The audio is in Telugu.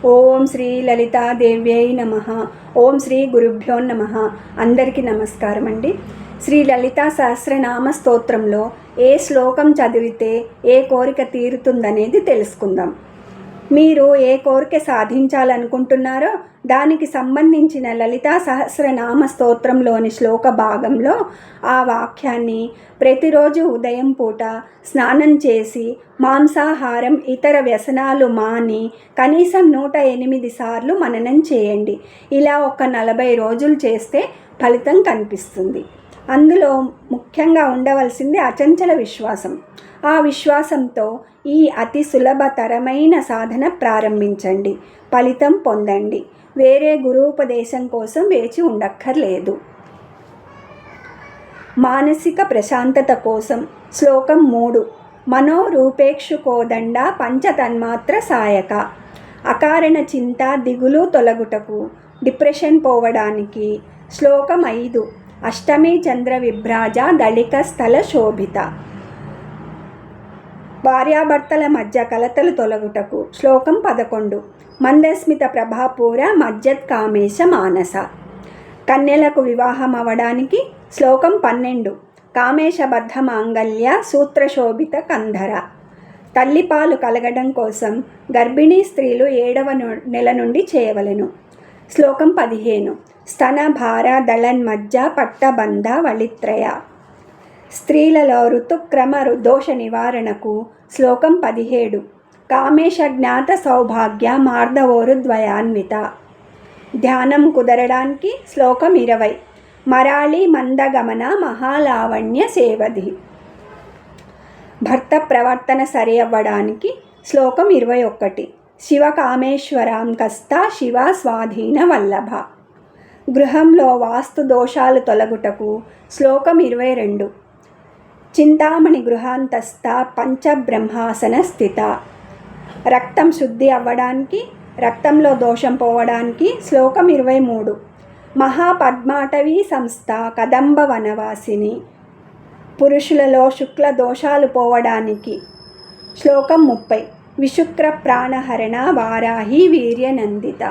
ఓం శ్రీ లలితాదేవ్యై నమః. ఓం శ్రీ గురుభ్యో నమః. అందరికీ నమస్కారం అండి. శ్రీ లలితా సహస్రనామ స్తోత్రంలో ఏ శ్లోకం చదివితే ఏ కోరిక తీరుతుందనేది తెలుసుకుందాం. మీరు ఏ కోరిక సాధించాలనుకుంటున్నారో దానికి సంబంధించిన లలితా సహస్రనామ స్తోత్రంలోని శ్లోక భాగంలో ఆ వాక్యాన్ని ప్రతిరోజు ఉదయం పూట స్నానం చేసి మాంసాహారం ఇతర వ్యసనాలు మాని కనీసం 108 సార్లు మననం చేయండి. ఇలా ఒక 40 రోజులు చేస్తే ఫలితం కనిపిస్తుంది. అందులో ముఖ్యంగా ఉండవలసింది అచంచల విశ్వాసం. ఆ విశ్వాసంతో ఈ అతి సులభతరమైన సాధన ప్రారంభించండి. ఫలితం పొందండి. వేరే గురూపదేశం కోసం వేచి ఉండక్కర్లేదు. మానసిక ప్రశాంతత కోసం శ్లోకం 3. మనోరూపేక్షుకోదండ పంచతన్మాత్ర సాయక. అకారణ చింత దిగులు తొలగుటకు, డిప్రెషన్ పోవడానికి. శ్లోకం 5. అష్టమి చంద్ర విభ్రాజ దళిక స్థల శోభిత. భార్యాభర్తల మధ్య కలతలు తొలగుటకు. శ్లోకం 11. మందస్మిత ప్రభాపూర మజ్జత్ కామేశ మానస. కన్యలకు వివాహం అవడానికి. శ్లోకం 12. కామేశబద్ధ మాంగళ్య సూత్రశోభిత కంధర. తల్లిపాలు కలగడం కోసం గర్భిణీ స్త్రీలు 7వ నెల నుండి చేయవలెను. శ్లోకం 15. స్తన భార దళన్మజ్జ పట్టబంధ వళిత్రయ. స్త్రీలలో ఋతుక్రమ దోష నివారణకు. శ్లోకం 17. కామేశ జ్ఞాత సౌభాగ్య మార్ధవోరుద్వయాన్విత. ధ్యానం కుదరడానికి. శ్లోకం 20. మరాళి మందగమన మహాలావణ్య సేవధి. భర్త ప్రవర్తన సరి అవ్వడానికి. శ్లోకం 21. శివకామేశ్వరాం కస్త శివ స్వాధీన వల్లభ. గృహంలో వాస్తు దోషాలు తొలగుటకు. శ్లోకం 22. చింతామణి గృహాంతస్థ పంచబ్రహ్మాసన స్థిత. రక్తం శుద్ధి అవ్వడానికి, రక్తంలో దోషం పోవడానికి. శ్లోకం 23. మహాపద్మాటవీ సంస్థ కదంబ వనవాసిని. పురుషులలో శుక్ల దోషాలు పోవడానికి. శ్లోకం 30. విశుక్ర ప్రాణహరణ వారాహి వీర్యనందిత.